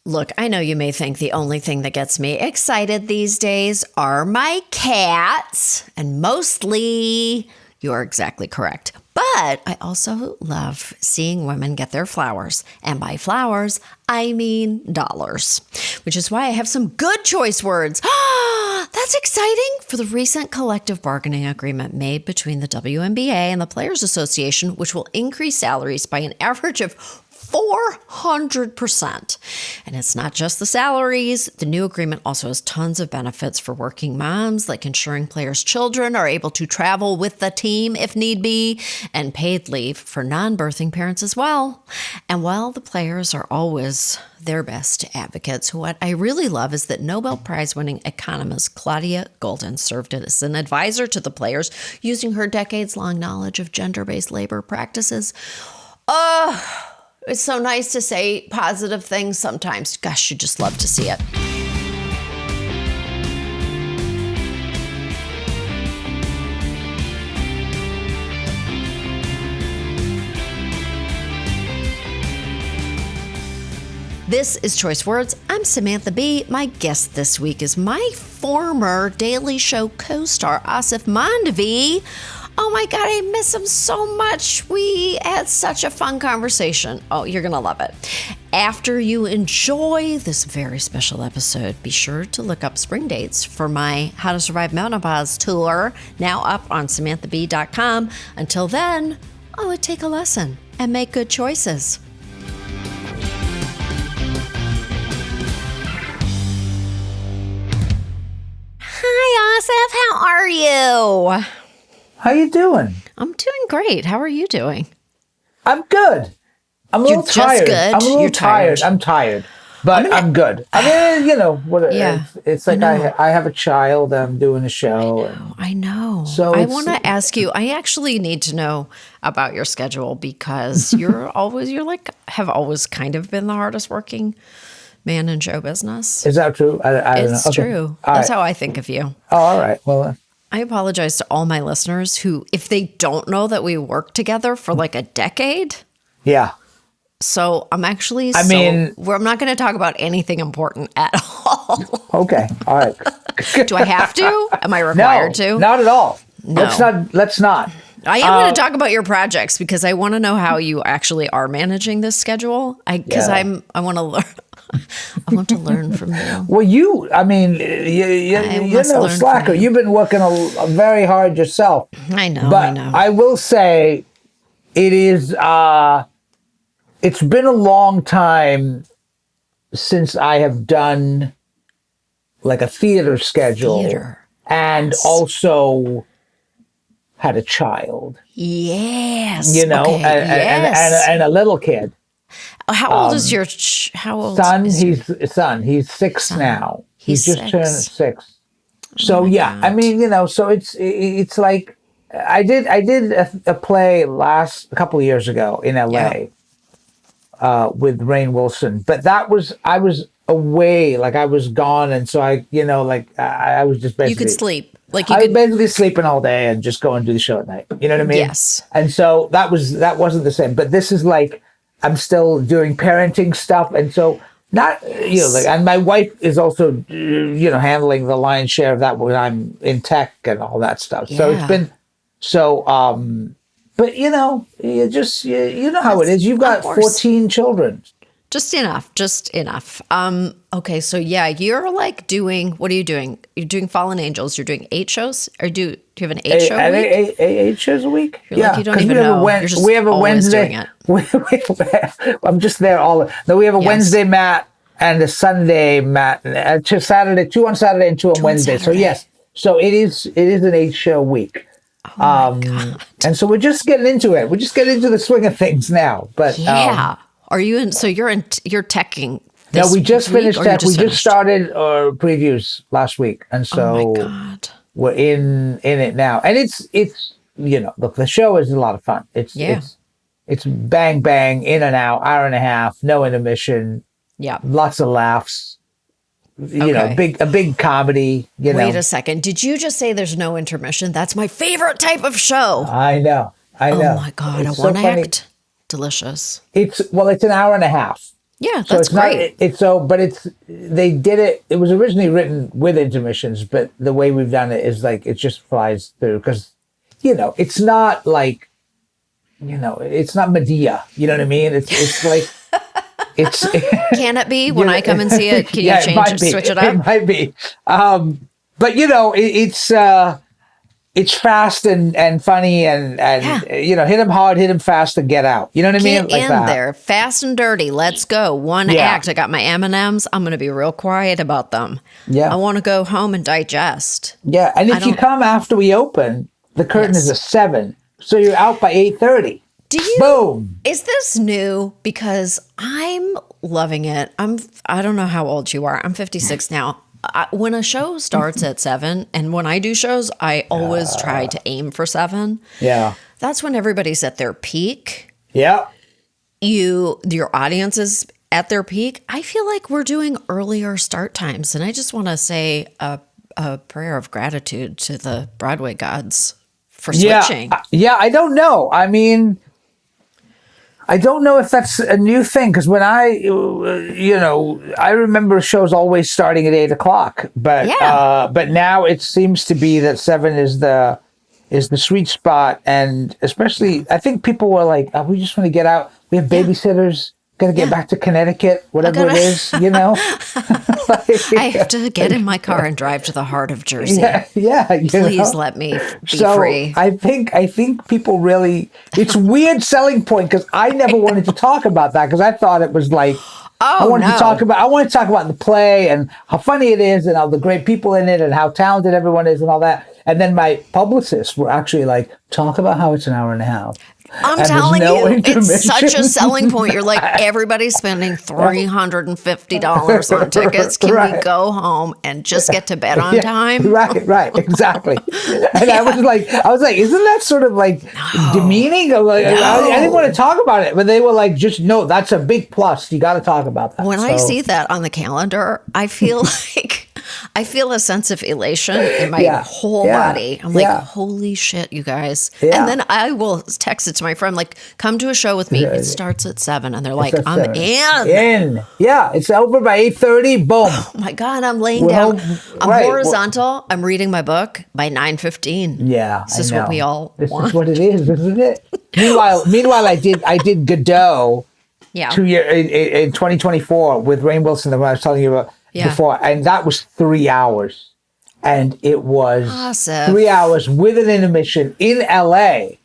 Look, I know you may think the only thing that gets me excited these days are my cats, and mostly you're exactly correct. But I also love seeing women get their flowers. And by flowers, I mean dollars, which is why I have some good choice words. That's exciting for the recent collective bargaining agreement made between the WNBA and the Players Association, which will increase salaries by an average of 400%. And it's not just the salaries. The new agreement also has tons of benefits for working moms, like ensuring players' children are able to travel with the team if need be, and paid leave for non-birthing parents as well. And while the players are always their best advocates, what I really love is that Nobel Prize-winning economist Claudia Goldin served as an advisor to the players using her decades-long knowledge of gender-based labor practices. It's so nice to say positive things sometimes. Gosh, you just love to see it. This is Choice Words. I'm Samantha Bee. My guest this week is my former Daily Show co-star, Aasif Mandvi. Oh my God, I miss him so much. We had such a fun conversation. Oh, you're going to love it. After you enjoy this very special episode, be sure to look up spring dates for my How to Survive Menopause tour, now up on SamanthaBee.com. Until then, I would take a lesson and make good choices. Hi, Aasif. How are you? How you doing? I'm doing great. How are you doing? I'm good. I'm a little tired. Good. I'm a little You're tired. I'm tired, but I'm good. I mean, Yeah, it's like I have a child. I'm doing a show. I know. So I want to ask you. I actually need to know about your schedule because have always kind of been the hardest working man in show business. Is that true? I don't know. It's true. That's how I think of you. Oh, all right. Well. I apologize to all my listeners who, if they don't know that we worked together for like a decade. Yeah. So I'm actually, I'm not going to talk about anything important at all. Okay. All right. Do I have to? Am I required to? No, not at all. No. Let's not. I am going to talk about your projects because I want to know how you actually are managing this schedule. I want to learn. I want to learn from you. Well, you're no slacker. You've been working very hard yourself. I know. But I will say, it is. It's been a long time since I have done like a theater schedule, and also had a child. Yes. And a little kid. How old is your son? He's 6 now. He's just 6. Turned 6. So God. I mean, so it's like I did a play a couple of years ago in LA with Rainn Wilson, but I was away, like I was gone, and so I was just basically, you could sleep. I was basically sleeping all day and just go and do the show at night. You know what I mean? Yes. And so that wasn't the same. But this is like, I'm still doing parenting stuff, and so and my wife is also handling the lion's share of that when I'm in tech and all that stuff. Yeah. So it's been but you know how it is. You've got 14 children. Just enough. Okay, so you're like doing. What are you doing? You're doing Fallen Angels. You're doing 8 shows, or do you have an 8 show week? 8 shows a week. You're like, you don't even know. We have a Wednesday. I'm just there all. No, we have a Wednesday mat and a Sunday mat. 2 on Saturday and 2 on Wednesday. So yes, so it is an 8 show week. Oh my God. And so we're just getting into it. We're just getting into the swing of things now. But are you in? So you're teching. No, we just finished tech. We just started our previews last week, and so oh my God. We're in it now. And it's look, the show is a lot of fun. It's bang bang, in and out, hour and a half, no intermission. Yeah, lots of laughs. A big comedy. Wait a second. Did you just say there's no intermission? That's my favorite type of show. I know. Oh my God, a one act. Delicious. It's an hour and a half. Yeah, So that's it's not, great. they did it, it was originally written with intermissions, but the way we've done it is like, it just flies through because, it's not like, it's not Medea. You know what I mean? It's like, it's. Can it be when I come and see it? Can you it might be. switch it up? It might be. But it's fast and funny and hit him hard, hit him fast, and get out. You know what I mean? Get in there, fast and dirty. Let's go. One act. I got my M&Ms. I'm going to be real quiet about them. Yeah. I want to go home and digest. Yeah, and if you come after we open, the curtain is a 7, so you're out by 8:30. Boom. Is this new? Because I'm loving it. I don't know how old you are. I'm 56 now. When a show starts at 7, and when I do shows, I always try to aim for 7. Yeah. That's when everybody's at their peak. Yeah. Your audience is at their peak. I feel like we're doing earlier start times, and I just want to say a prayer of gratitude to the Broadway gods for switching. Yeah, I don't know. I mean, I don't know if that's a new thing because when I remember shows always starting at 8:00, but now it seems to be that 7 is the sweet spot, and especially I think people were like, oh, we just want to get out. We have babysitters. Got to get back to Connecticut, whatever it is, I have to get in my car and drive to the heart of Jersey. Please let me be free. I think people really, it's weird selling point because I never wanted to talk about that because I thought it was like, I wanted to talk about the play and how funny it is and all the great people in it and how talented everyone is and all that. And then my publicists were actually like, talk about how it's an hour and a half. I'm telling you, it's such a selling point. You're like, everybody's spending $350 on tickets. Can we go home and just get to bed on time? Right, exactly. And I was like, isn't that sort of like demeaning? I didn't want to talk about it, but they were like, just no, that's a big plus. You got to talk about that. When I see that on the calendar, I feel like I feel a sense of elation in my whole body. I'm like, holy shit, you guys. And then I will text it to my friend, like, come to a show with me. It starts at 7. And they're like, I'm in. Yeah, it's over by 8:30. Boom. Oh my God, I'm laying down. I'm horizontal. I'm reading my book by 9:15. Yeah, This is what we all want. This is what it is, isn't it? Meanwhile, I did Godot 2 years in 2024 with Rainn Wilson, the one I was telling you about before, and that was 3 hours, and it was awesome. 3 hours with an intermission in LA.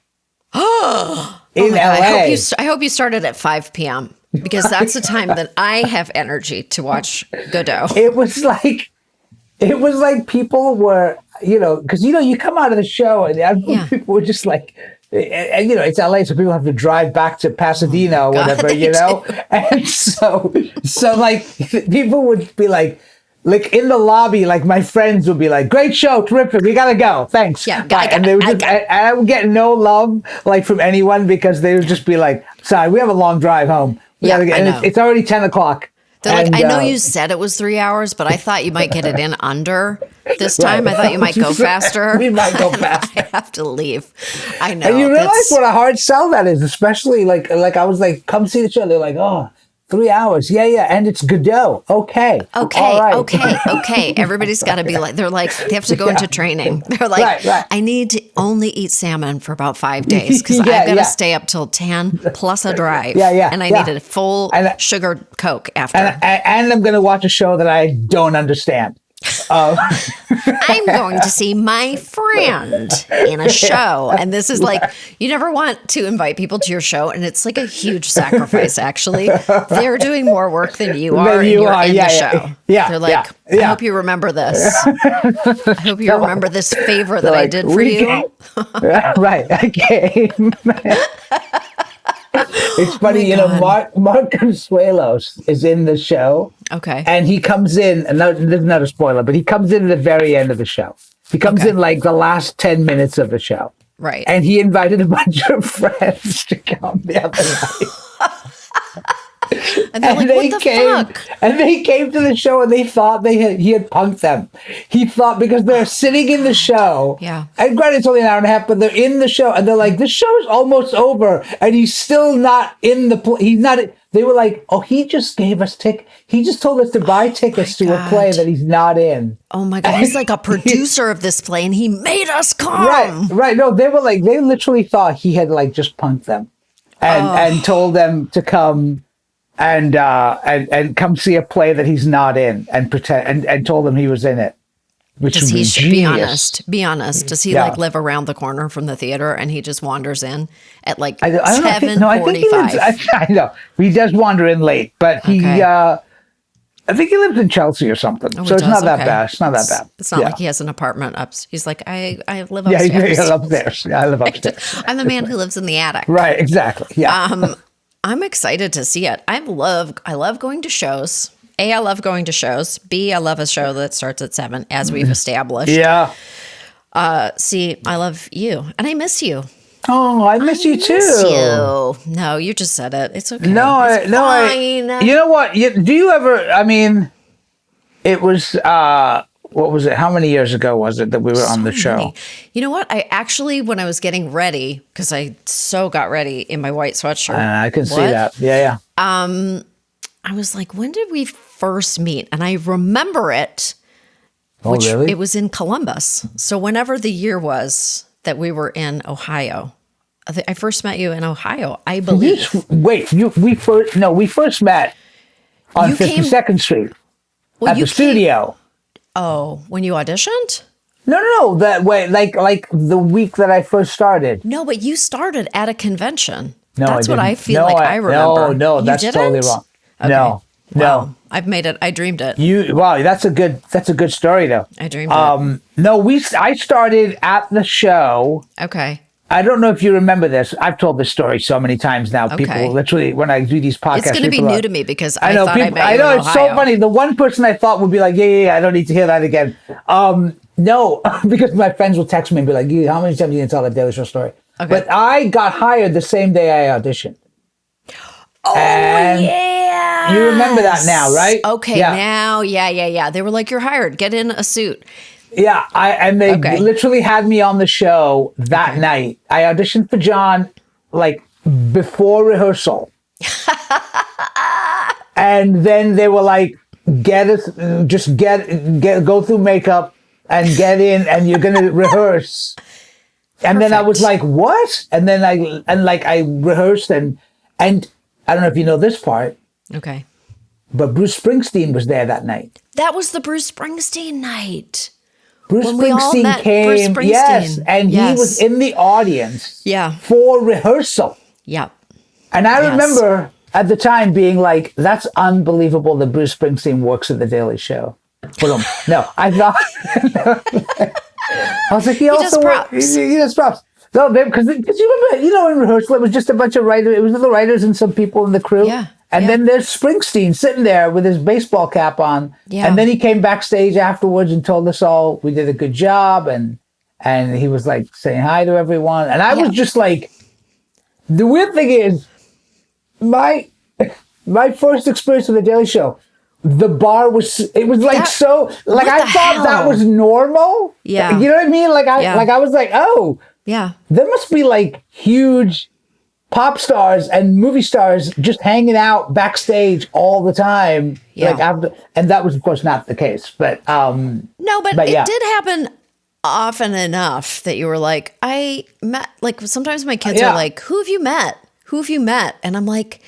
In LA. I hope you started at 5 p.m. because that's the time that I have energy to watch Godot. It was like people were, because you come out of the show and people were just like. And it's LA, so people have to drive back to Pasadena or whatever, And so like people would be like in the lobby, like my friends would be like, "Great show, terrific, we gotta go, thanks." Yeah, and they would and I would get no love like from anyone because they would just be like, "Sorry, we have a long drive home. We gotta get." And it's already 10:00. They're like, I know you said it was 3 hours, but I thought you might get it in under this time. I thought you might go faster. We might go faster. I have to leave. I know. And you realize what a hard sell that is, especially like I was like, come see the show. They're like, 3 hours. Yeah. And it's Godot. Okay. All right. Okay. Everybody's got to be like, they have to go into training. They're like, I need to only eat salmon for about 5 days because I've got to stay up till 10 plus a drive. And I need a full sugar Coke after. And I'm going to watch a show that I don't understand. I'm going to see my friend in a show. And this is like, you never want to invite people to your show. And it's like a huge sacrifice, actually. They're doing more work than you are. And you're in the show. They're like, I hope you remember this. I hope you remember this favor that I did for you. Right. I came. It's funny, Mark Consuelos is in the show. Okay. And he comes in, and this is not a spoiler, but he comes in at the very end of the show. He comes in like the last 10 minutes of the show. Right. And he invited a bunch of friends to come the other night. And they're like, what the fuck? And they came to the show and they thought he had punked them. He thought because they're sitting in the show. Yeah. And granted, it's only an hour and a half, but they're in the show and they're like, the show's almost over. And he's still not in the, they were like, oh, he just gave us he just told us to buy tickets to a play that he's not in. Oh my God. He's like a producer of this play and he made us come. Right. No, they literally thought he had like just punked them and told them to come and come see a play that he's not in and pretend and told them he was in it. Which does was he, genius. be honest, does he like live around the corner from the theater and he just wanders in at like 7:45? I know. He does wander in late, but I think he lives in Chelsea or something. So it's not that bad. It's not that bad. It's not like he has an apartment up. He's like, I live upstairs. Yeah, upstairs. Yeah, I live upstairs. I'm the man who lives in the attic. Right, exactly. Yeah. I'm excited to see it. I love going to shows. A, I love going to shows. B, I love a show that starts at 7, as we've established. Yeah. C, I love you. And I miss you. Oh, I miss you too. No, you just said it. It's okay. It's fine. You know what? Do you ever, it was, what was it? How many years ago was it that we were on the show? Many. You know what? I actually, when I was getting ready, because I got ready in my white sweatshirt. I can see that. Yeah. I was like, when did we first meet? And I remember it. Really? It was in Columbus. So whenever the year was that we were in Ohio, I first met you in Ohio, I believe. We first met on 52nd Street at the studio. When you auditioned? No, that way, like the week that I first started. No, but you started at a convention. No, that's what I feel like I remember. No, that's totally wrong. Okay. No. Wow. I've made it. I dreamed it. That's a good story though. I dreamed it. No, I started at the show. Okay. I don't know if you remember this. I've told this story so many times now. Okay. People literally, when I do these podcasts, it's going to be new to me because I know thought I met you I know in it's so funny. The one person I thought would be like, yeah, I don't need to hear that again. No, because my friends will text me and be like, how many times are you going to tell that Daily Show story? Okay. But I got hired the same day I auditioned. Oh, yeah. You remember that now, right? Okay, now, yeah. They were like, you're hired. Get in a suit. Yeah, and they literally had me on the show that night. I auditioned for John, like, before rehearsal. And then they were like, go through makeup and get in, and you're going to rehearse. And then I was like, what? And then I rehearsed and I don't know if you know this part. Okay. But Bruce Springsteen was there that night. That was the Bruce Springsteen night. Bruce Springsteen came. Yes. And he was in the audience for rehearsal. Yeah. And I remember at the time being like, that's unbelievable that Bruce Springsteen works at The Daily Show. No, I thought. I was like, he also works. He does props. No, because you remember, in rehearsal, it was just a bunch of writers. It was the writers and some people in the crew. Yeah. And then there's Springsteen sitting there with his baseball cap on. Yeah. And then he came backstage afterwards and told us all we did a good job. And he was like saying hi to everyone. And I was just like, the weird thing is, my first experience with The Daily Show, the bar was I thought that was normal. Yeah. You know what I mean? I was like, oh. Yeah. There must be like huge pop stars and movie stars just hanging out backstage all the time. Yeah. And that was of course not the case. But it did happen often enough that you were like, I met, like sometimes my kids are like, who have you met? Who have you met? And I'm like,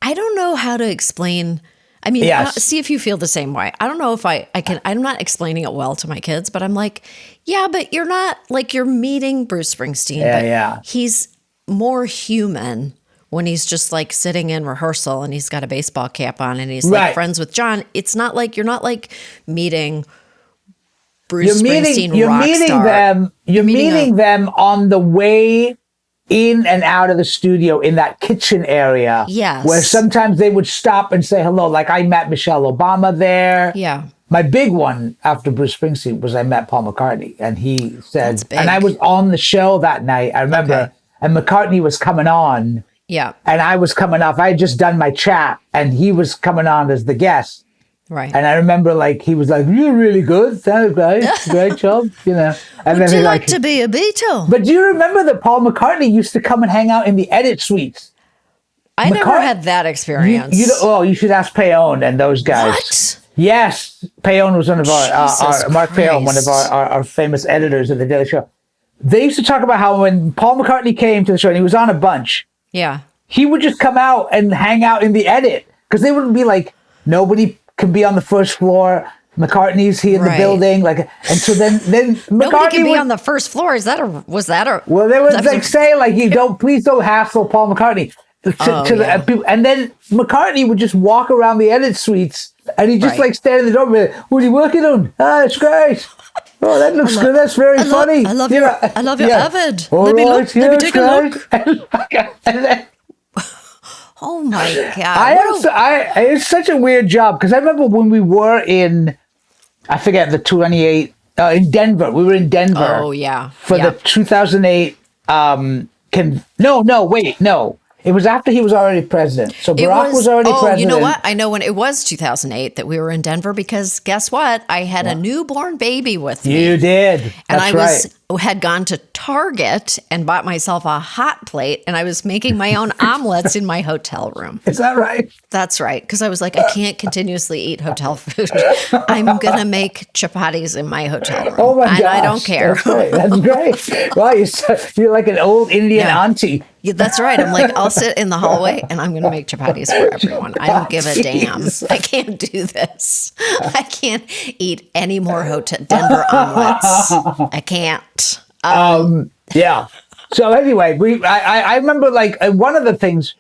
I don't know how to explain. I mean, see if you feel the same way. I don't know if I can, I'm not explaining it well to my kids, but I'm like, yeah, but you're not, like, you're meeting Bruce Springsteen, but he's more human when he's just like sitting in rehearsal and he's got a baseball cap on and he's like friends with John. It's not like, you're not like meeting Bruce Springsteen You're meeting them on the way in and out of the studio in that kitchen area. Yes. Where sometimes they would stop and say hello. Like I met Michelle Obama there. Yeah. My big one after Bruce Springsteen was I met Paul McCartney. And he said, that's big. And I was on the show that night. I remember, and McCartney was coming on. Yeah. And I was coming off. I had just done my chat and he was coming on as the guest. Right. And I remember like, he was like, you're really good. Sounds great. Great job. And would you like to be a Beatle? But do you remember that Paul McCartney used to come and hang out in the edit suites? I never had that experience. You should ask Payon and those guys. What? Yes, Payon was one of our Mark Payon, one of our famous editors of the Daily Show. They used to talk about how when Paul McCartney came to the show, and he was on a bunch, he would just come out and hang out in the edit because they wouldn't be like, nobody could be on the first floor. McCartney's here in the building, and so then McCartney nobody could be on the first floor. Was that a? Well, they would say please don't hassle Paul McCartney. And then McCartney would just walk around the edit suites, and he'd just stand in the door and be like, "What are you working on? Ah, it's great. Oh, that looks good. That's very funny. I love your Avid. Let me take a look." And then, oh my God! It's such a weird job because I remember when we were in, I forget the 28 in Denver. We were in Denver. Oh yeah. For the 2008. No. It was after he was already president. So Barack was already president. You know what? I know when it was 2008 that we were in Denver because guess what? I had a newborn baby with me. You did. And I had gone to Target and bought myself a hot plate and I was making my own omelets in my hotel room. Is that right? That's right. Because I was like, I can't continuously eat hotel food. I'm going to make chapatis in my hotel room. Oh my gosh. And I don't care. That's great. Well, you're like an old Indian auntie. Yeah, that's right. I'm like, I'll sit in the hallway and I'm going to make chapatis for everyone. I don't give a damn. I can't do this. I can't eat any more Denver omelets. I can't. Yeah. So anyway, I remember one of the things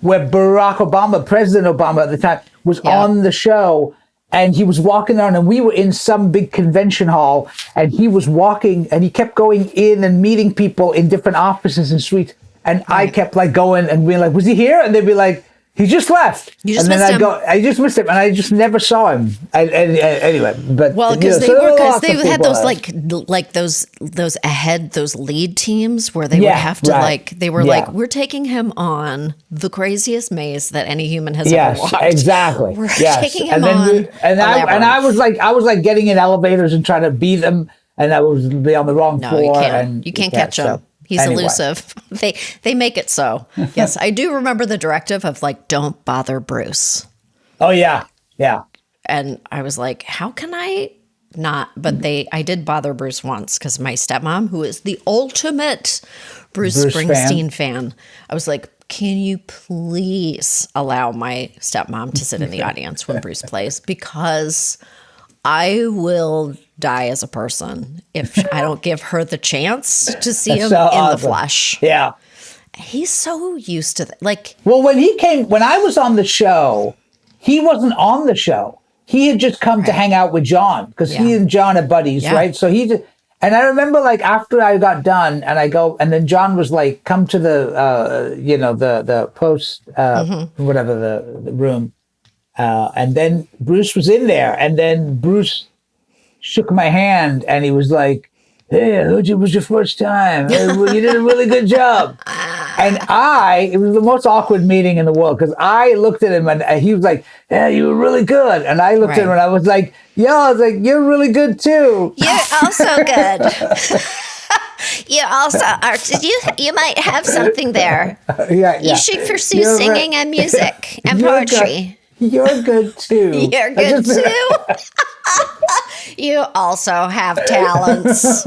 where President Obama at the time, was on the show. And he was walking around and we were in some big convention hall and he was walking and he kept going in and meeting people in different offices and suites. And I kept going and being like, was he here? And they'd be like, he just left. You just missed him. I just missed him and I just never saw him. Anyway, but because they had those those lead teams where they would have to they were like, we're taking him on the craziest maze that any human has ever walked. Exactly. We're taking him on. I was like getting in elevators and trying to beat them and I was be on the wrong floor. You can't catch him. He's elusive. They make it so. Yes, I do remember the directive of don't bother Bruce. Oh yeah, yeah. And I was like, how can I not? But I did bother Bruce once because my stepmom, who is the ultimate Bruce Springsteen fan, I was like, can you please allow my stepmom to sit in the audience when Bruce plays? Because I will die as a person if I don't give her the chance to see him in the flesh. Yeah. He's so used to that. Well, when I was on the show, he wasn't on the show. He had just come to hang out with John because he and John are buddies, right? So and I remember after I got done and then John was like, come to the, the post, whatever the room. And then Bruce was in there and then Bruce shook my hand and he was like, hey, I heard it was your first time. You did a really good job. And it was the most awkward meeting in the world because I looked at him and he was like, yeah, you were really good. And I looked at him and I was like, you're really good too. You're also good. You also are. You might have something there. You should pursue singing and music and poetry. You're good too. You're good too. You also have talents.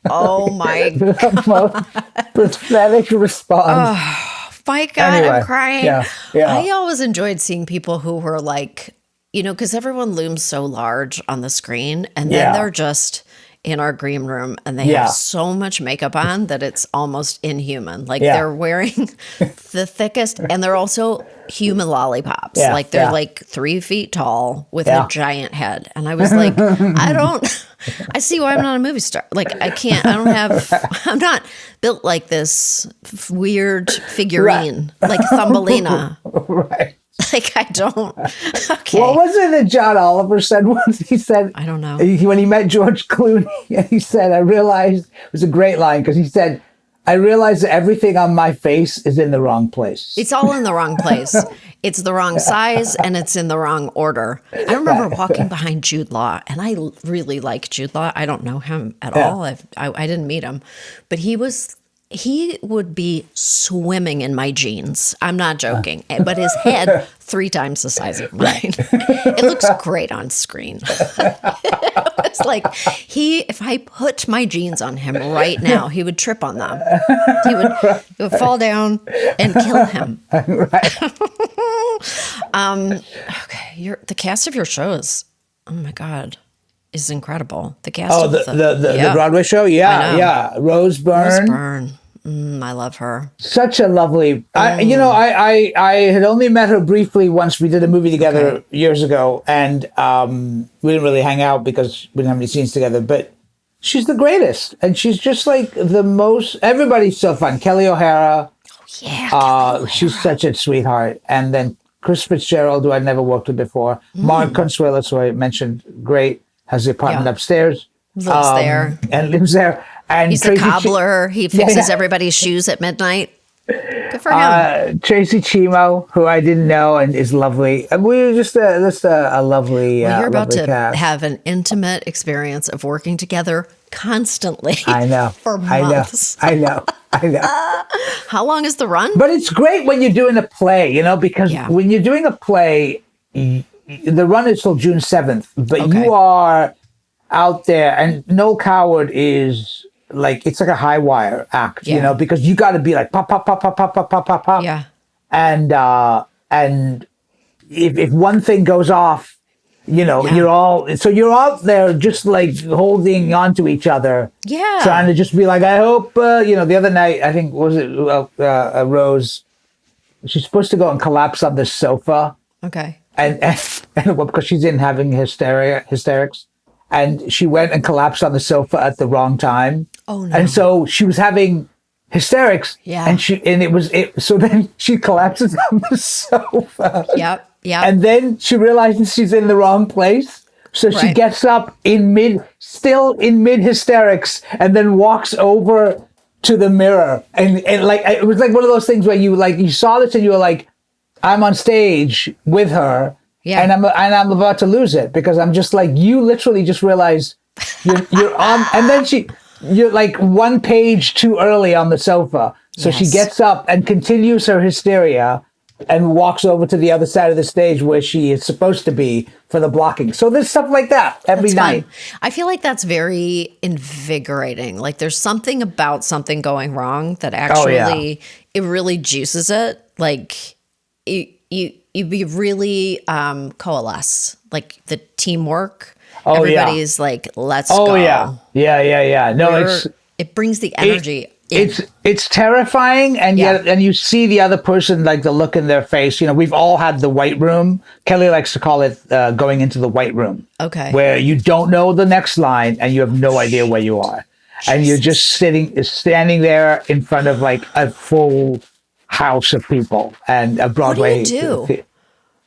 Oh my God. Pathetic response. Oh my God, anyway, I'm crying. Yeah. I always enjoyed seeing people who were because everyone looms so large on the screen and then they're just in our green room and they have so much makeup on that it's almost inhuman. They're wearing the thickest and they're also human lollipops. They're 3 feet tall with a giant head. And I was like, I see why I'm not a movie star. I'm not built like this weird figurine, like Thumbelina. Right. I don't. Okay. What was it that John Oliver said once? He said, I don't know. When he met George Clooney, and he said, I realized, it was a great line, because he said, I realized that everything on my face is in the wrong place. It's all in the wrong place. It's the wrong size, and it's in the wrong order. I remember walking behind Jude Law, and I really like Jude Law. I don't know him at all. I didn't meet him. But he was he would be swimming in my jeans. I'm not joking. But his head 3 times the size of mine. It looks great on screen. It's like if I put my jeans on him right now, he would trip on them. He would fall down and kill him. Okay, the cast of your shows, oh my God, is incredible. The cast the Broadway show? Yeah. Rose Byrne. I love her. Such a lovely. I had only met her briefly once. We did a movie together years ago, and we didn't really hang out because we didn't have any scenes together. But she's the greatest, and she's just like the most. Everybody's so fun. Kelly O'Hara. Oh yeah. She's such a sweetheart, and then Chris Fitzgerald, who I'd never worked with before. Mark Consuelos, who I mentioned, great, has the apartment upstairs. Lives there. And lives there. And he's Tracy a cobbler. He fixes everybody's shoes at midnight. Good for him. Tracy Chimo, who I didn't know and is lovely. We're just a lovely Well, you're about lovely to cast. have an intimate experience of working together constantly. I know. For months. I know. How long is the run? But it's great when you're doing a play, because when you're doing a play, the run is till June 7th, but you are out there, and Noel Coward is it's like a high wire act, because you got to be like pop, pop, pop, pop, pop, pop, pop, pop, pop. Yeah. And if one thing goes off, you're out there just like holding on to each other. Yeah. Trying to just be like, I hope, the other night, I think, Rose, she's supposed to go and collapse on the sofa. Okay. And because she's in having hysterics. And she went and collapsed on the sofa at the wrong time. Oh no! And so she was having hysterics. Yeah. So then she collapses on the sofa. Yep. And then she realizes she's in the wrong place. So she gets up still in mid hysterics, and then walks over to the mirror. And like it was like one of those things where you saw this and you were like, I'm on stage with her. Yeah. And I'm about to lose it because I'm just like, you literally just realized you're on, and then you're like one page too early on the sofa. So she gets up and continues her hysteria and walks over to the other side of the stage where she is supposed to be for the blocking. So there's stuff like that every night. Fun. I feel like that's very invigorating. Like there's something about something going wrong that actually, it really juices it. Like you be really coalesce, like the teamwork. Everybody's like, let's go. Oh yeah. No, it brings the energy. It's terrifying, and yet, and you see the other person, like the look in their face. We've all had the white room. Kelly likes to call it going into the white room. Okay. Where you don't know the next line and you have no idea where you are, and you're just standing there in front of like a full house of people and a Broadway. What do you do?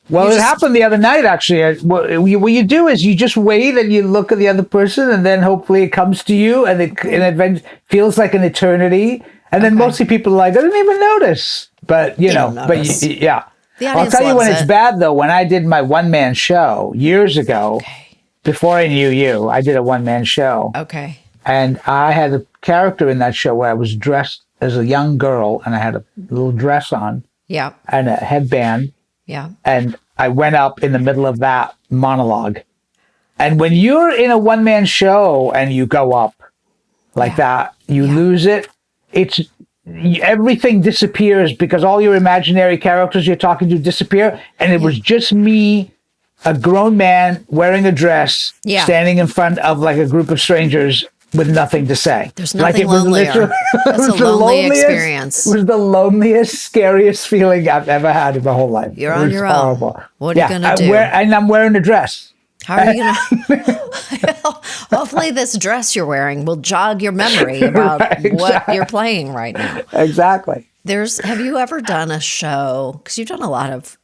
Well, it happened the other night, actually. What you do is you just wait and you look at the other person, and then hopefully it comes to you, and it feels like an eternity. And then mostly people are like, I didn't even notice. But, yeah. I'll tell you when it's bad, though. When I did my one-man show years ago, before I knew you, I did a one-man show. Okay. And I had a character in that show where I was dressed as a young girl, and I had a little dress on. Yeah. And a headband. Yeah. And I went up in the middle of that monologue. And when you're in a one-man show and you go up like that, you lose it. Everything disappears because all your imaginary characters you're talking to disappear. And it was just me, a grown man wearing a dress, standing in front of like a group of strangers with nothing to say. There's nothing lonelier. That's a lonely experience. It was the loneliest, scariest feeling I've ever had in my whole life. You're on your own. What are you going to do? And I'm wearing a dress. How are you going to? Hopefully this dress you're wearing will jog your memory about what you're playing right now. Exactly. Have you ever done a show? Because you've done a lot of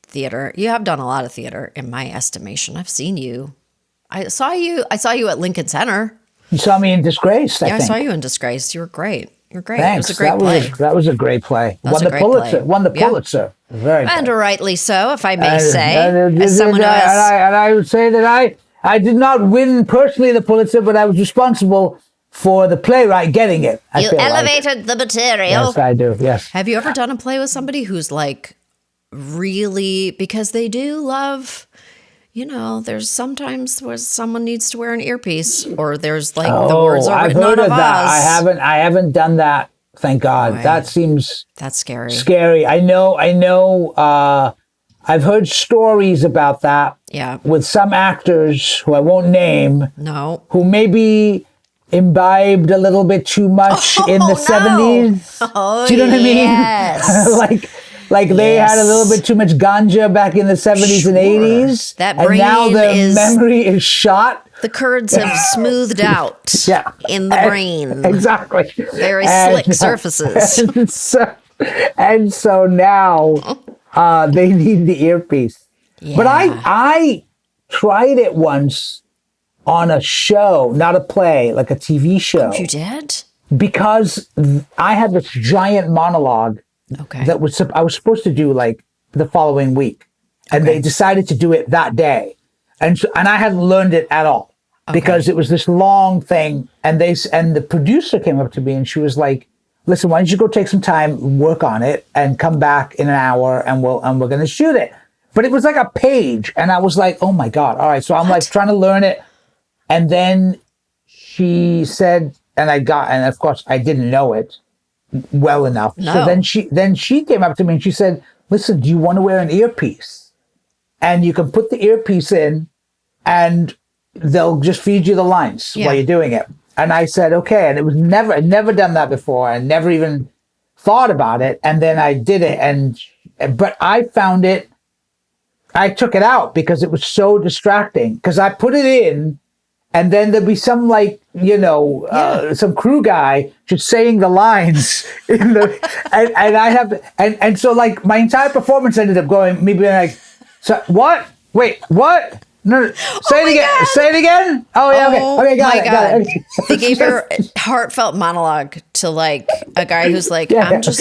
theater. You have done a lot of theater in my estimation. I've seen you. I saw you at Lincoln Center. You saw me in Disgraced, I think. I saw you in Disgraced. You were great. You're great. Thanks. It was a great play. That was a great play. Won the Pulitzer. Won the Pulitzer. Very good. And rightly so, if I may say. As someone who has... And I would say that I did not win personally the Pulitzer, but I was responsible for the playwright getting it. You elevated the material. Yes, I do. Yes. Have you ever done a play with somebody who's like really, because they do love, there's sometimes where someone needs to wear an earpiece, or there's like the words are written on a vase. I haven't done that. Thank God. Boy, that seems that's scary. Scary. I know. I've heard stories about that. Yeah. With some actors who I won't name. No. Who maybe imbibed a little bit too much in the 70s. Oh, do you know what I mean? Yes. like they had a little bit too much ganja back in the 70s and 80s. That brain and now the memory is shot. The curds have smoothed out in the brain. Exactly. Very slick surfaces. And so now they need the earpiece. Yeah. But I tried it once on a show, not a play, like a TV show. Oh, you did? Because I had this giant monologue that I was supposed to do like the following week. And they decided to do it that day. And I hadn't learned it at all because it was this long thing. And the producer came up to me and she was like, "Listen, why don't you go take some time, work on it, and come back in an hour, and we're going to shoot it." But it was like a page, and I was like, "Oh my God!" All right, so I'm like trying to learn it, and then she said, and of course I didn't know it well enough. No. So then she came up to me and she said, "Listen, do you want to wear an earpiece? And you can put the earpiece in, and they'll just feed you the lines while you're doing it." And I said, okay. And I'd never done that before. I never even thought about it. And then I did it. But I found I took it out because it was so distracting. Because I put it in, and then there'd be some some crew guy just saying the lines and I have to, and so like my entire performance ended up going, me being like, "So what? Wait, what? No, say it again. God. Say it again." Oh yeah, okay, got it. Okay. They gave her heartfart monologue to like a guy who's like, I'm the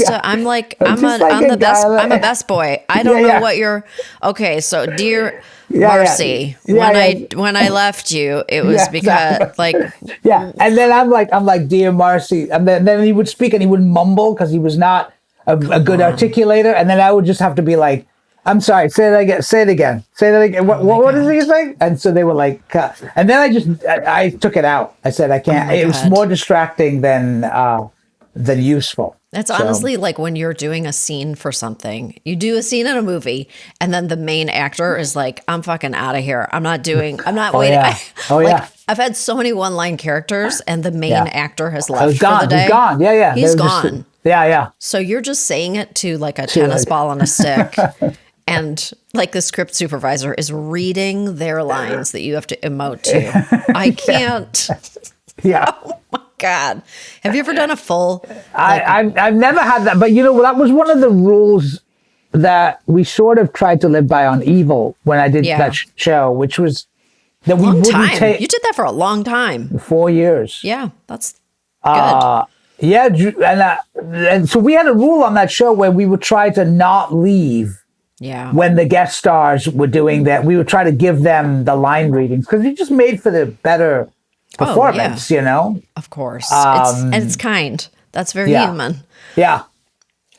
best boy. I don't know what you're. Okay, so dear Marcy, when I left you, it was because and then I'm like, "Dear Marcy," and then he would speak and he would mumble because he was not a good articulator, and then I would just have to be like, "I'm sorry, say that again. Say it again. Say that again. What is he saying?" And so they were like, and then I took it out. I said, I can't. It was more distracting than useful. That's honestly like when you're doing a scene for something. You do a scene in a movie, and then the main actor is like, "I'm fucking out of here. I'm not waiting." I've had so many one-line characters, and the main actor has left for the day. He's gone. Yeah. He's gone. Yeah. So you're just saying it to like a tennis ball on a stick. And like the script supervisor is reading their lines that you have to emote to. I can't. Yeah. Oh my God. Have you ever done a full? I've never had that, but that was one of the rules that we sort of tried to live by on Evil when I did that show, which was that we wouldn't take. You did that for a long time. 4 years. Yeah, that's good. Yeah, and so we had a rule on that show where we would try to not leave. Yeah. When the guest stars were doing that, we would try to give them the line readings because it just made for the better performance, Of course. It's kind. That's very human. Yeah.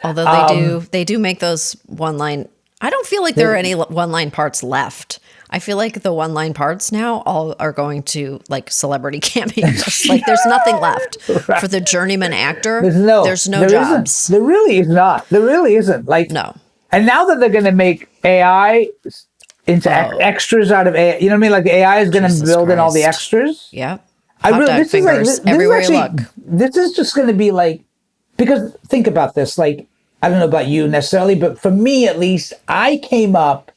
Although they do make those one-line. I don't feel like there are any one-line parts left. I feel like the one-line parts now all are going to like celebrity cameos. Like there's nothing left for the journeyman actor. There's no jobs. There really is not. There really isn't. Like no. And now that they're going to make AI into extras out of AI, you know what I mean? Like the AI is going to build in all the extras. Yeah. This is just going to be like, because think about this, like, I don't know about you necessarily, but for me at least, I came up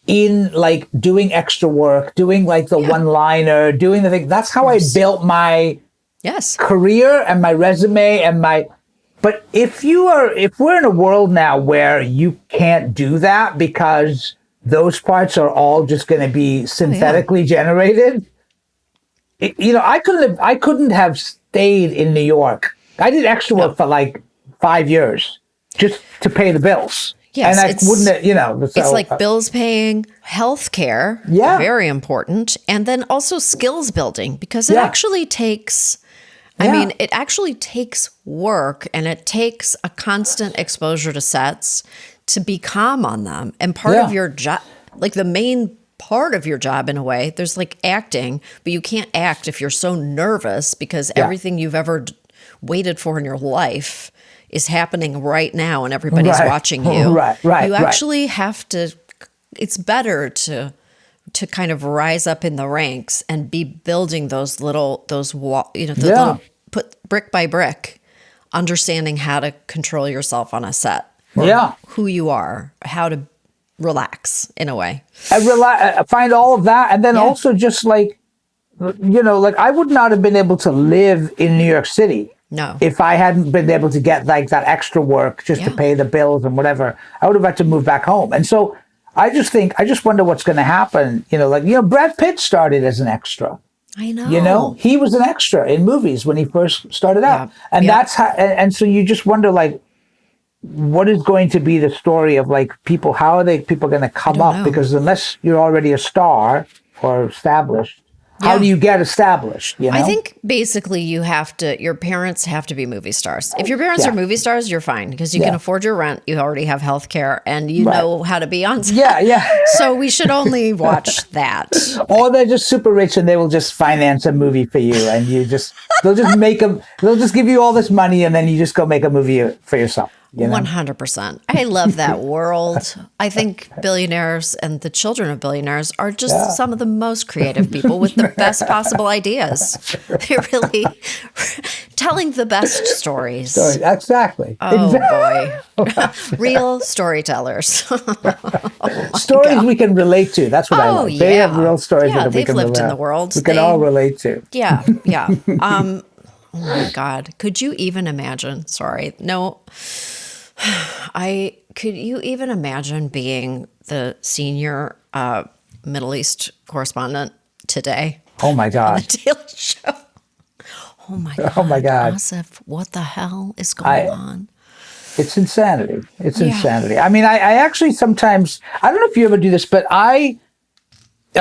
in like doing extra work, doing like the one-liner, doing the thing. That's how I built my career and my resume and my... But if we're in a world now where you can't do that because those parts are all just going to be synthetically generated, I couldn't have stayed in New York. I did extra work for like 5 years just to pay the bills. Yes, and I wouldn't, it's like bills paying, healthcare, very important, and then also skills building because it actually takes I mean, it actually takes work and it takes a constant exposure to sets to be calm on them. And part of your job, like the main part of your job in a way, there's like acting, but you can't act if you're so nervous because everything you've ever waited for in your life is happening right now and everybody's watching you. You actually have to, it's better to kind of rise up in the ranks and be building those little, little, put brick by brick, understanding how to control yourself on a set. Who you are, how to relax in a way. I find all of that. And then also just like, like I would not have been able to live in New York City. No. If I hadn't been able to get like that extra work just to pay the bills and whatever, I would have had to move back home. And so I just wonder what's going to happen. Brad Pitt started as an extra. I know. He was an extra in movies when he first started out. And that's how, and so you just wonder like, what is going to be the story of like people, how are people going to come up? Because unless you're already a star or established, how do you get established? I think basically your parents have to be movie stars. If your parents are movie stars, you're fine because you can afford your rent. You already have health care and you know how to be on set. So we should only watch that. Or they're just super rich and they will just finance a movie for you and they'll just give you all this money and then you just go make a movie for yourself. 100%. I love that world. I think billionaires and the children of billionaires are just some of the most creative people with the best possible ideas. They're really telling the best stories. Exactly. Oh, boy. Real storytellers. Stories we can relate to. That's what I like. They have real stories that we can lived in the world. We can all relate to. Yeah. Oh, my God. Could you even imagine? Sorry. No. Could you even imagine being the senior Middle East correspondent today? Oh my God. On the Daily Show. Oh my God. Oh my God. Aasif, what the hell is going on? It's insanity. It's insanity. I mean, I actually sometimes, I don't know if you ever do this, but I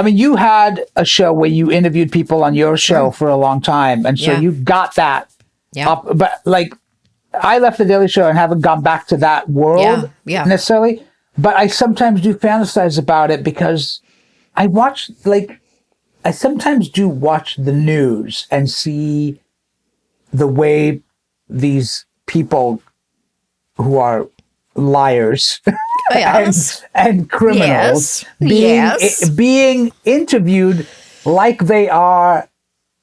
mean, you had a show where you interviewed people on your show for a long time. And so you got that up. But like, I left the Daily Show and haven't gone back to that world necessarily. But I sometimes do fantasize about it because I sometimes do watch the news and see the way these people who are liars and criminals being interviewed like they are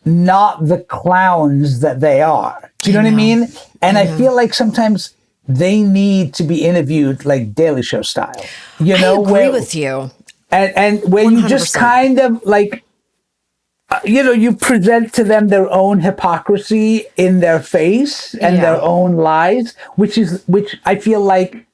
not the clowns that they are. Do you know what I mean? And I feel like sometimes they need to be interviewed like Daily Show style. I agree with you. And where 100%. You just kind of like, you present to them their own hypocrisy in their face and their own lies, which I feel like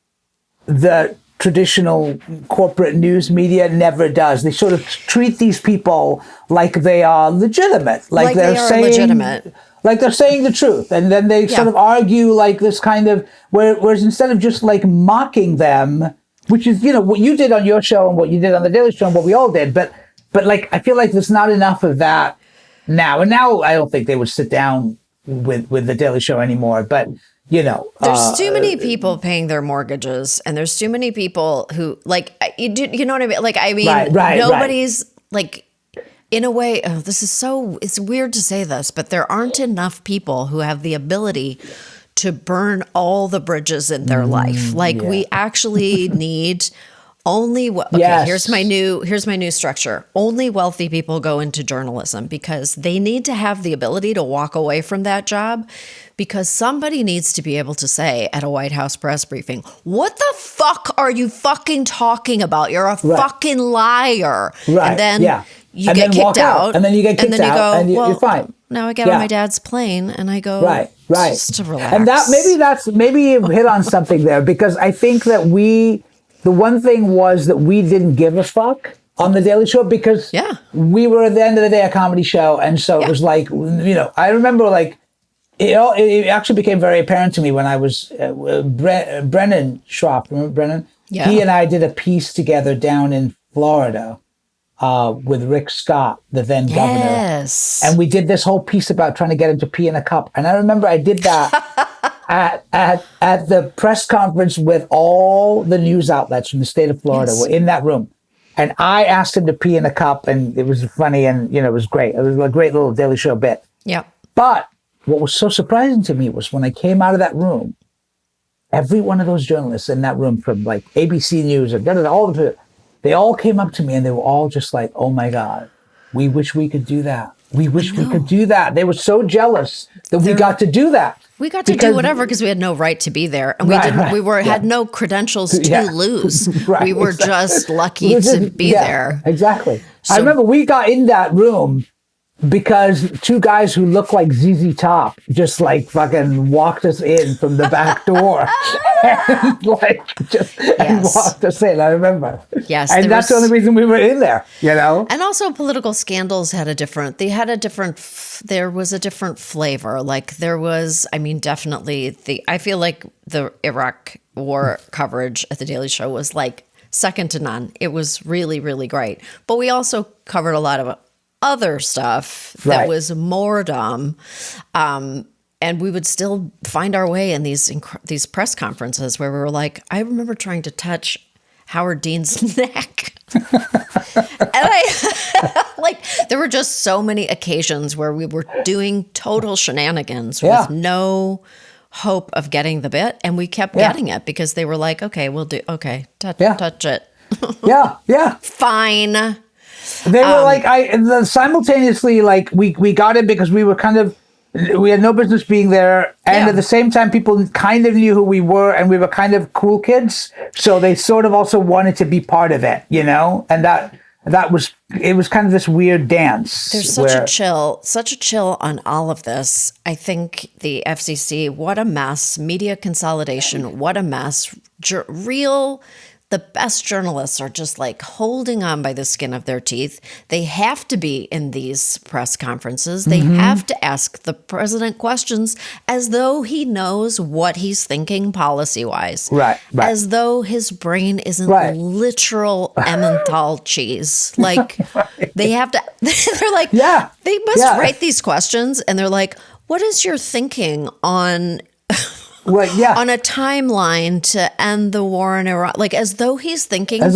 the traditional corporate news media never does. They sort of treat these people like they are legitimate, like they're saying legitimate. Like they're saying the truth, and then they sort of argue like this kind of whereas instead of just like mocking them, which is what you did on your show and what you did on the Daily Show and what we all did, but like I feel like there's not enough of that now. And now I don't think they would sit down with the Daily Show anymore, but. There's too many people paying their mortgages, and there's too many people who like you know what I mean. Like I mean, nobody's like in a way. Oh, it's weird to say this, but there aren't enough people who have the ability to burn all the bridges in their life. Like we actually need. Here's my new structure. Only wealthy people go into journalism because they need to have the ability to walk away from that job because somebody needs to be able to say at a White House press briefing, what the fuck are you fucking talking about? You're a fucking liar. And then you get kicked out. And then you get kicked out and you're fine. Now I get on my dad's plane and I go just to relax. And maybe you hit on something there because I think that the one thing was that we didn't give a fuck on the Daily Show because we were at the end of the day a comedy show. And so it was like, I remember like, it actually became very apparent to me when I was, Brennan Schwab, remember Brennan? Yeah. He and I did a piece together down in Florida with Rick Scott, the then governor. Yes. And we did this whole piece about trying to get him to pee in a cup. And I remember I did that at the press conference with all the news outlets from the state of Florida. Yes. Were in that room. And I asked him to pee in a cup, and it was funny, and it was great. It was a great little Daily Show bit. Yeah. But what was so surprising to me was when I came out of that room, every one of those journalists in that room, from like ABC News or all of it, they all came up to me and they were all just like, "Oh my God, we wish we could do that. We wish we could do that." They were so jealous that we got to do that. We got to do whatever because we had no right to be there, and we didn't. Right, we had no credentials to lose. Right, we were just lucky to be there. Exactly. So, I remember we got in that room because two guys who looked like ZZ Top just like fucking walked us in from the back door and walked us in. I remember. Yes. And that's the only reason we were in there, And also political scandals there was a different flavor. Like there was, definitely I feel like the Iraq war coverage at the Daily Show was like second to none. It was really, really great. But we also covered a lot of other stuff that was more dumb, and we would still find our way in these press conferences where we were like, I remember trying to touch Howard Dean's neck, and there were just so many occasions where we were doing total shenanigans with no hope of getting the bit, and we kept getting it because they were like, okay, we'll do touch it, fine. They were simultaneously we got it because we were we had no business being there, and at the same time people kind of knew who we were, and we were kind of cool kids, so they sort of also wanted to be part of it, and that was kind of this weird dance. There's such a chill on all of this. I think the FCC, what a mess. Media consolidation, what a mess. The best journalists are just like holding on by the skin of their teeth. They have to be in these press conferences. They have to ask the president questions as though he knows what he's thinking policy-wise. Right. As though his brain isn't literal Emmental cheese. They have to, they're like, they must write these questions. And they're like, what is your thinking on on a timeline to end the war in Iraq, as though he's thinking his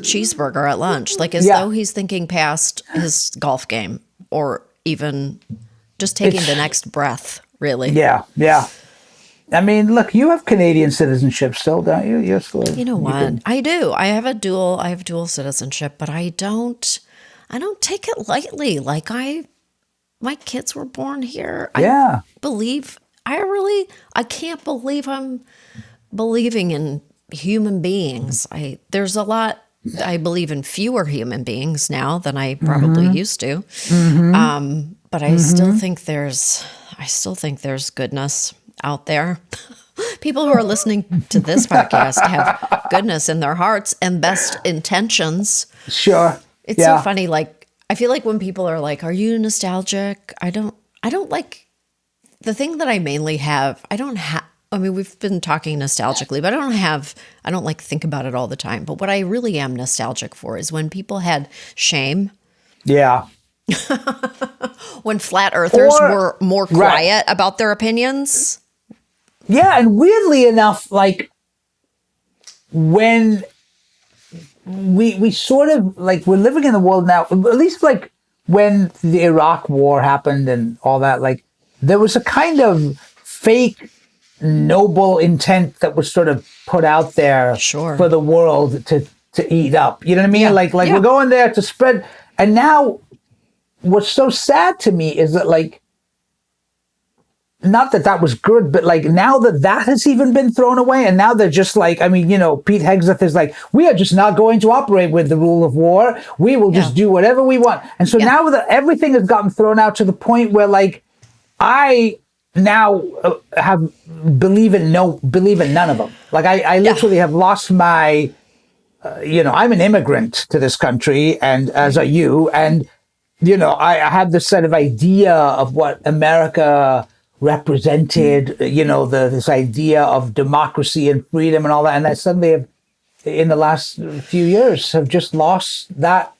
cheeseburger at lunch, as though he's thinking past his golf game, or even just taking the next breath, really. Yeah. I mean, look, you have Canadian citizenship still, don't you? You're still. You know what? I do. I have dual citizenship, but I don't take it lightly. My kids were born here. I can't believe I'm believing in human beings. There's a lot, I believe in fewer human beings now than I probably used to. But I still think there's goodness out there. People who are listening to this podcast have goodness in their hearts and best intentions. Sure. It's so funny. I feel like when people are like, are you nostalgic? I don't like. The thing that I mainly have, we've been talking nostalgically, but I don't think about it all the time. But what I really am nostalgic for is when people had shame. Yeah. When flat earthers were more quiet about their opinions. Yeah. And weirdly enough, when we sort of we're living in the world now, at least when the Iraq war happened and all that, there was a kind of fake noble intent that was sort of put out there for the world to eat up. You know what I mean? We're going there to spread. And now what's so sad to me is that not that was good, but now that has even been thrown away. And now they're just Pete Hegseth is we are just not going to operate with the rule of war. We will just do whatever we want. And so now that everything has gotten thrown out to the point where I now believe in none of them. I literally have lost my, I'm an immigrant to this country, and as are you, and I have this sort of idea of what America represented, this idea of democracy and freedom and all that, and I suddenly have in the last few years have just lost that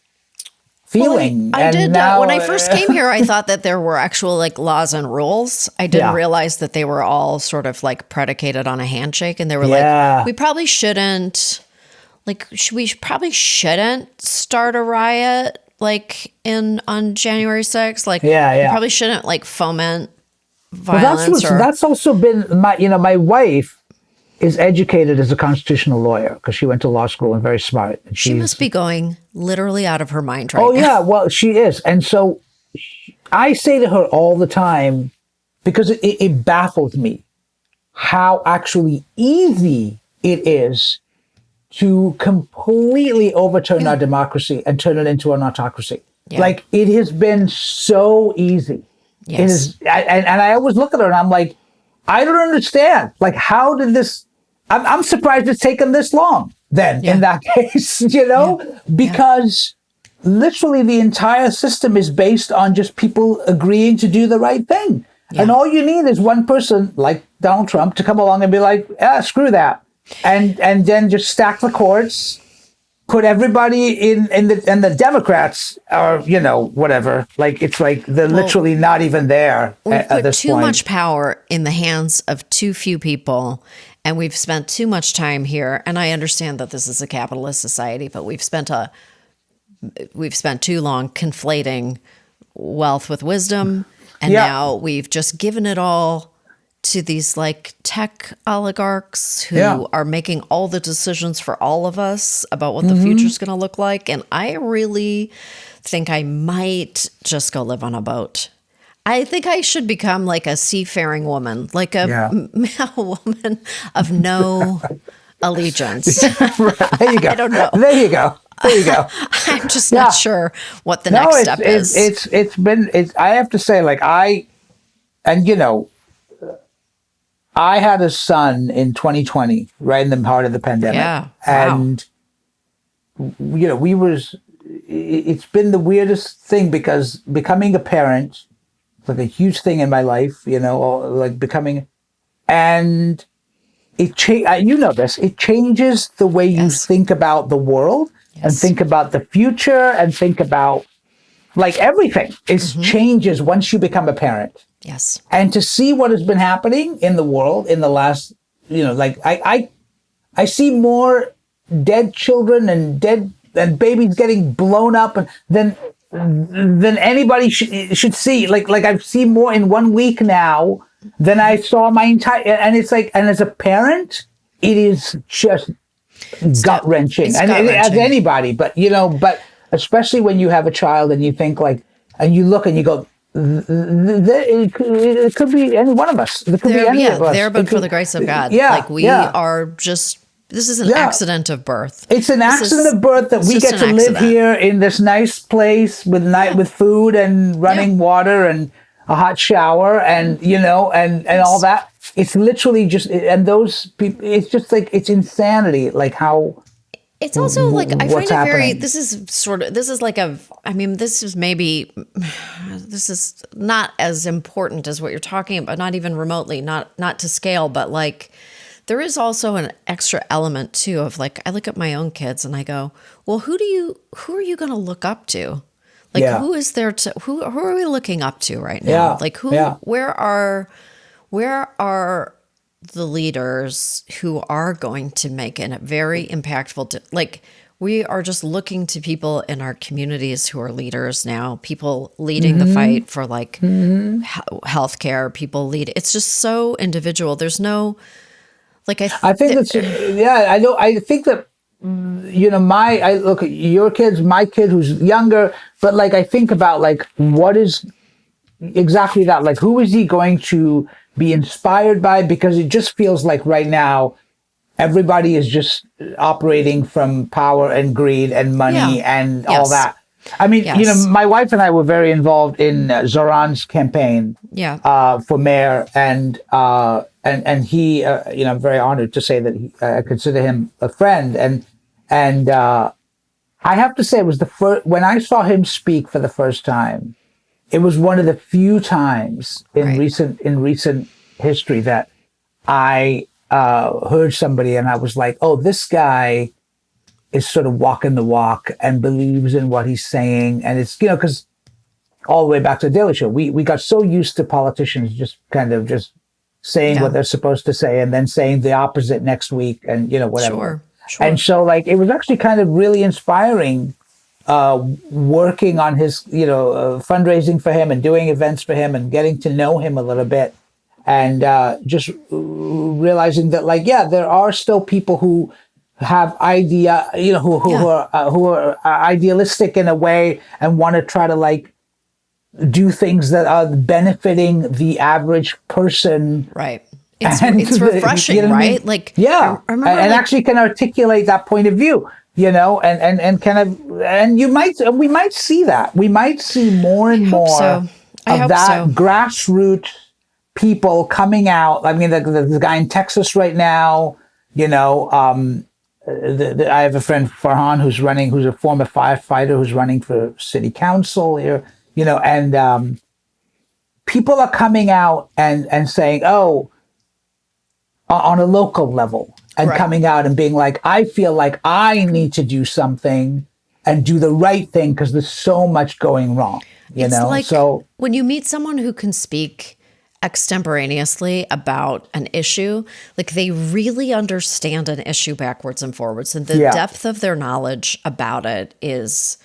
feeling. Well, I did. When I first came here, I thought that there were actual like laws and rules. I didn't realize that they were all sort of like predicated on a handshake, and they were like, we probably shouldn't, like, we probably shouldn't start a riot like on January 6th. Like, we probably shouldn't like foment violence. That's also been my wife is educated as a constitutional lawyer because she went to law school and very smart. And she must be going literally out of her mind right now. Oh, yeah. Well, she is. And so I say to her all the time, because it baffles me how actually easy it is to completely overturn our democracy and turn it into an autocracy. Yeah. Like, it has been so easy. Yes. It is, and I always look at her and I'm like, I don't understand. Like, how did this... I'm surprised it's taken this long then in that case, because literally the entire system is based on just people agreeing to do the right thing. Yeah. And all you need is one person like Donald Trump to come along and be like, screw that. And then just stack the courts, put everybody in the Democrats are, whatever. Like, it's like they're literally not even there at this point. We've put too much power in the hands of too few people. And we've spent too much time here. And I understand that this is a capitalist society, but we've spent too long conflating wealth with wisdom. And now we've just given it all to these like tech oligarchs who are making all the decisions for all of us about what the future is going to look like. And I really think I might just go live on a boat. I think I should become like a seafaring woman, like a woman of no allegiance. There you go. I don't know. There you go. I'm just not sure what the next step is. I have to say, like, I had a son in 2020, right in the heart of the pandemic. Yeah. And, it's been the weirdest thing because becoming a parent, like a huge thing in my life, like becoming, and it changes the way you think about the world and think about the future and think about like everything. It changes once you become a parent. Yes. And to see what has been happening in the world in the last, like I see more dead children and babies getting blown up than anybody should see. Like I've seen more in 1 week now than I saw my entire, and it's like, and as a parent, it is just gut wrenching. And as anybody, but especially when you have a child and you think like, and you look and you go, it could be any one of us. It could be any of us. There, but for the grace of God. Yeah. Like we are just, this is an accident of birth. It's an accident of birth that we get to live here in this nice place with food and running water and a hot shower and, and all that. It's literally just, and those people, it's just like, it's insanity, like how. It's also like, I find it very, this is not as important as what you're talking about, not even remotely, not to scale, but like, there is also an extra element too of like, I look at my own kids and I go, well, who are you going to look up to? Like, who is there who are we looking up to right now? Yeah. Like where are the leaders who are going to make a very impactful, like we are just looking to people in our communities who are leaders now, people leading the fight for like healthcare, people it's just so individual. There's no, like, I think that's, I know. I think that, I look at your kids, my kid who's younger, but like, I think about like, what is exactly that? Like, who is he going to be inspired by? Because it just feels like right now, everybody is just operating from power and greed and money and all that. I mean, my wife and I were very involved in Zoran's campaign for mayor, and he, I'm very honored to say that I consider him a friend, and I have to say it was the first, when I saw him speak for the first time, it was one of the few times in recent history that I heard somebody and I was like, oh, this guy is sort of walking the walk and believes in what he's saying. And it's, because all the way back to the Daily Show, we got so used to politicians just kind of just saying what they're supposed to say and then saying the opposite next week and, whatever. Sure. And so it was actually kind of really inspiring working on his, fundraising for him and doing events for him and getting to know him a little bit. And just realizing that, there are still people who have idea, who are idealistic in a way and want to try to do things that are benefiting the average person. Right. It's refreshing, right? I remember, and actually can articulate that point of view, and kind of, and we might see that. We might see more and more of that grassroots people coming out. I mean, the guy in Texas right now, I have a friend, Farhan, who's a former firefighter who's running for city council here, and people are coming out and saying, on a local level, and coming out and being like, I feel like I need to do something and do the right thing because there's so much going wrong, So when you meet someone who can speak extemporaneously about an issue, they really understand an issue backwards and forwards, and the depth of their knowledge about it is,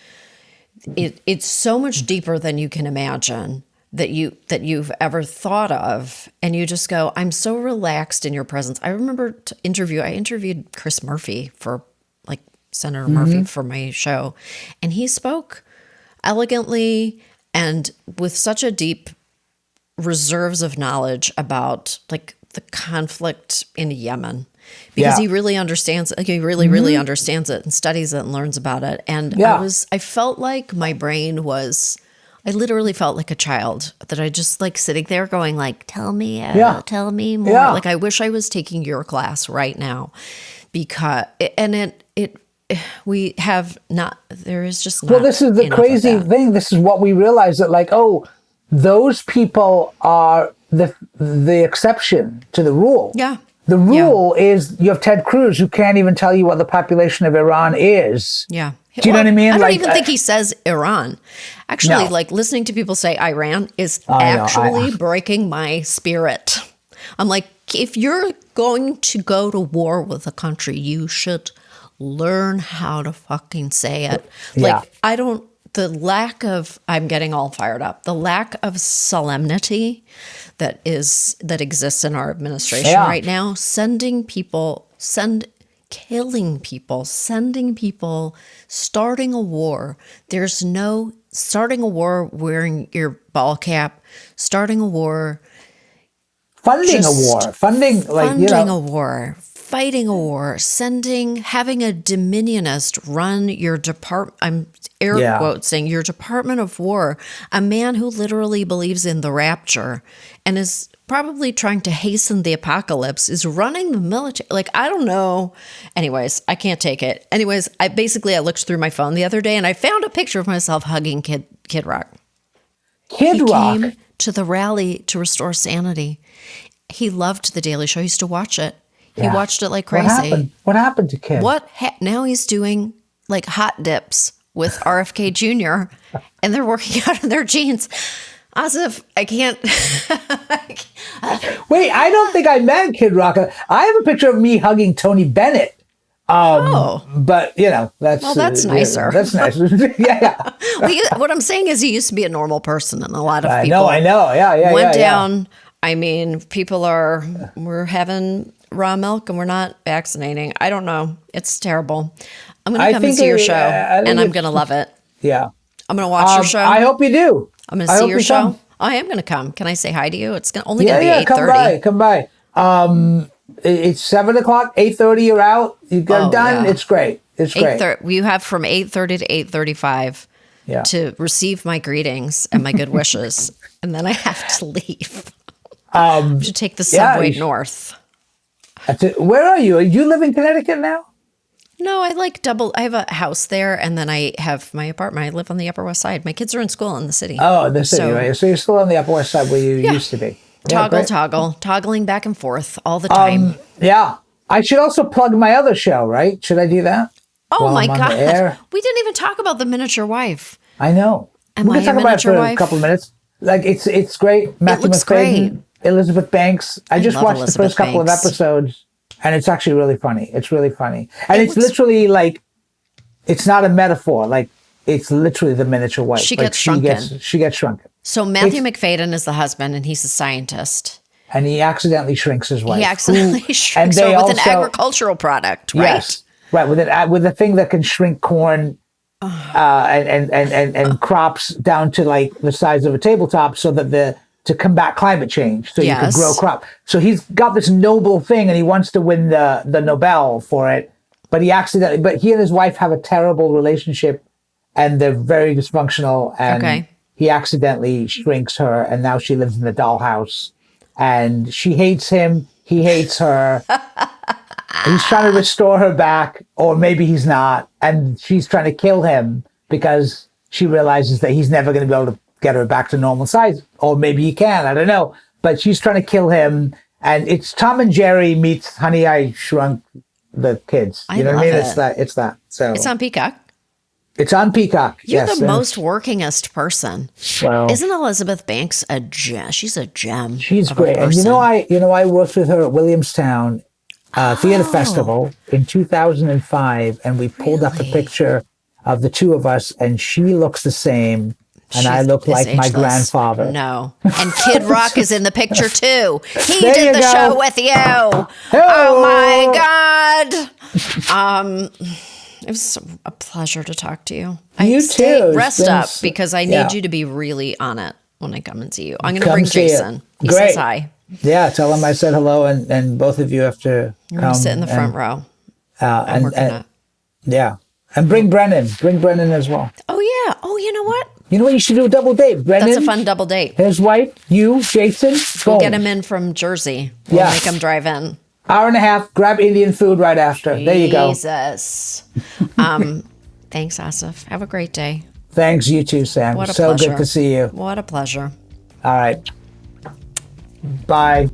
it's so much deeper than you can imagine that you've ever thought of, and you just go, I'm so relaxed in your presence. I remember I interviewed Chris Murphy for Senator Murphy for my show, and he spoke elegantly and with such a deep reserves of knowledge about the conflict in Yemen, because he really understands it. He really understands it and studies it and learns about it. And I felt like my brain was, I literally felt like a child, that I just sitting there going tell me more. Yeah. I wish I was taking your class right now, because, we have not, there is just not. Well, this is the crazy thing. This is what we realize, that those people are the exception to the rule. Yeah. The rule is you have Ted Cruz, who can't even tell you what the population of Iran is. Yeah. Do you know what I mean? I don't even think he says Iran. Actually, listening to people say Iran is breaking my spirit. I'm like, if you're going to go to war with a country, you should learn how to fucking say it. I'm getting all fired up. The lack of solemnity that exists in our administration right now, sending people, starting a war. There's no starting a war wearing your ball cap, starting a war. Funding a war. Fighting a war, having a dominionist run your department, I'm air quotes saying your Department of War, a man who literally believes in the rapture and is probably trying to hasten the apocalypse, is running the military. I don't know. Anyways, I can't take it. Anyways, I looked through my phone the other day and I found a picture of myself hugging Kid Rock. He came to the rally to restore sanity. He loved The Daily Show. He used to watch it. He watched it like crazy. What happened to Kid? Now he's doing hot dips with RFK Jr. and they're working out in their jeans. Aasif, I can't. Wait, I don't think I met Kid Rock. I have a picture of me hugging Tony Bennett. But that's nicer. That's nice. Yeah. Well, what I'm saying is he used to be a normal person, and a lot of people I know. Yeah. Went down. Yeah. I mean, we're having raw milk and we're not vaccinating. I don't know. It's terrible. I'm going to come and see your show, and I'm going to love it. Yeah. I'm going to watch your show. I hope you do. I'm going to see your show. Come. I am going to come. Can I say hi to you? It's only going to be 8:30. Come by. It's 7:00, 8:30. You're out. You got it done. Yeah. It's great. It's great. You have from 8:30 to 8:35 to receive my greetings and my good wishes, and then I have to leave. To take the subway north. Where are you? You live in Connecticut now? No, I have a house there, and then I have my apartment. I live on the Upper West Side. My kids are in school in the city. Oh, in the city, right? So you're still on the Upper West Side where you used to be. Toggling back and forth all the time. Yeah. I should also plug my other show, right? Should I do that? Oh while my I'm on God. the air. We didn't even talk about the miniature wife. I know. Am We I can talk a about it for miniature a wife? couple of minutes. Like it's great. Matthew looks McFadden, Elizabeth Banks. I just love watched Elizabeth the first couple Banks. of episodes, and it's actually really funny. It's really funny, and It it's looks- literally like, it's not a metaphor. Like, it's literally the miniature wife. She Like, gets shrunken. She gets shrunken, So Matthew McFadden is the husband, and he's a scientist. and he accidentally shrinks his wife. He accidentally and shrinks they her with an also- agricultural product, right? Yes, right. With a thing that can shrink corn and crops down to like the size of a tabletop, so that to combat climate change, so you can Yes. grow crop. So he's got this noble thing, and he wants to win the Nobel for it, but he and his wife have a terrible relationship, and they're very dysfunctional. And Okay. he accidentally shrinks her, and now she lives in the dollhouse, and she hates him. He hates her. He's trying to restore her back, or maybe he's not. And she's trying to kill him because she realizes that he's never going to be able to get her back to normal size. Or maybe he can, I don't know. But she's trying to kill him. And it's Tom and Jerry meets Honey, I Shrunk the Kids. You know what I mean? love It's that. So It's on Peacock. it's on Peacock. You're yes, the and- most workingest person. Well, Isn't Elizabeth Banks a gem? She's a gem. she's of a great. And person. I worked with her at Williamstown Theater Oh. Festival in 2005, and we pulled up a Really? picture of the two of us, and she looks the same, and I look Is like my ageless. grandfather. No. And Kid Rock is in the picture too. He There did you the go. show with you. Oh my God. It was a pleasure to talk to you. You too. It's Rest been up, because I need yeah. you to be really on it when I come and see you. I'm going to Come bring see it. Jason. He Great. says hi. Yeah, tell him I said hello, and both of you have to You're come. going to sit in the front row. and, We're gonna. yeah, and bring Brennan. Bring Brennan as well. Oh yeah. Oh, you know what? You know what? You should do a double date. Brennan, That's a fun double date. his wife, you, Jason. We'll boom. get him in from Jersey. We'll Yeah. make him drive in. Hour and a half. Grab Indian food right after. There you go. Jesus. Thanks, Aasif. Have a great day. Thanks, you too, Sam. What a So pleasure. good to see you. What a pleasure. All right. Bye.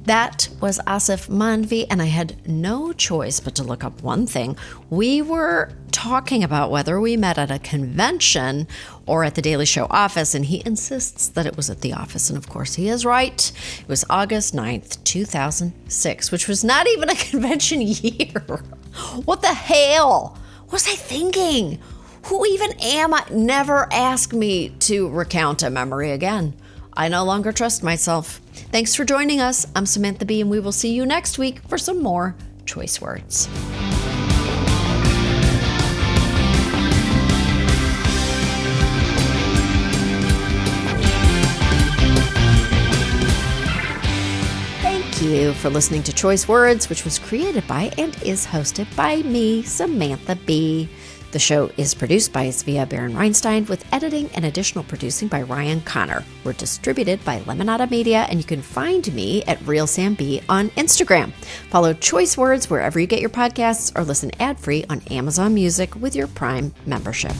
That was Aasif Mandvi, and I had no choice but to look up one thing. We were talking about whether we met at a convention or at the Daily Show office, and he insists that it was at the office, and of course he is right. It was August 9th, 2006, which was not even a convention year. What the hell was I thinking? Who even am I? Never ask me to recount a memory again. I no longer trust myself. Thanks for joining us. I'm Samantha Bee, and we will see you next week for some more choice words. Thank you for listening to Choice Words, which was created by and is hosted by me, Samantha Bee. The show is produced by Svea Baron-Reinstein with editing and additional producing by Ryan Connor. We're distributed by Lemonada Media, and you can find me at Real Sam B on Instagram. Follow Choice Words wherever you get your podcasts or listen ad-free on Amazon Music with your Prime membership.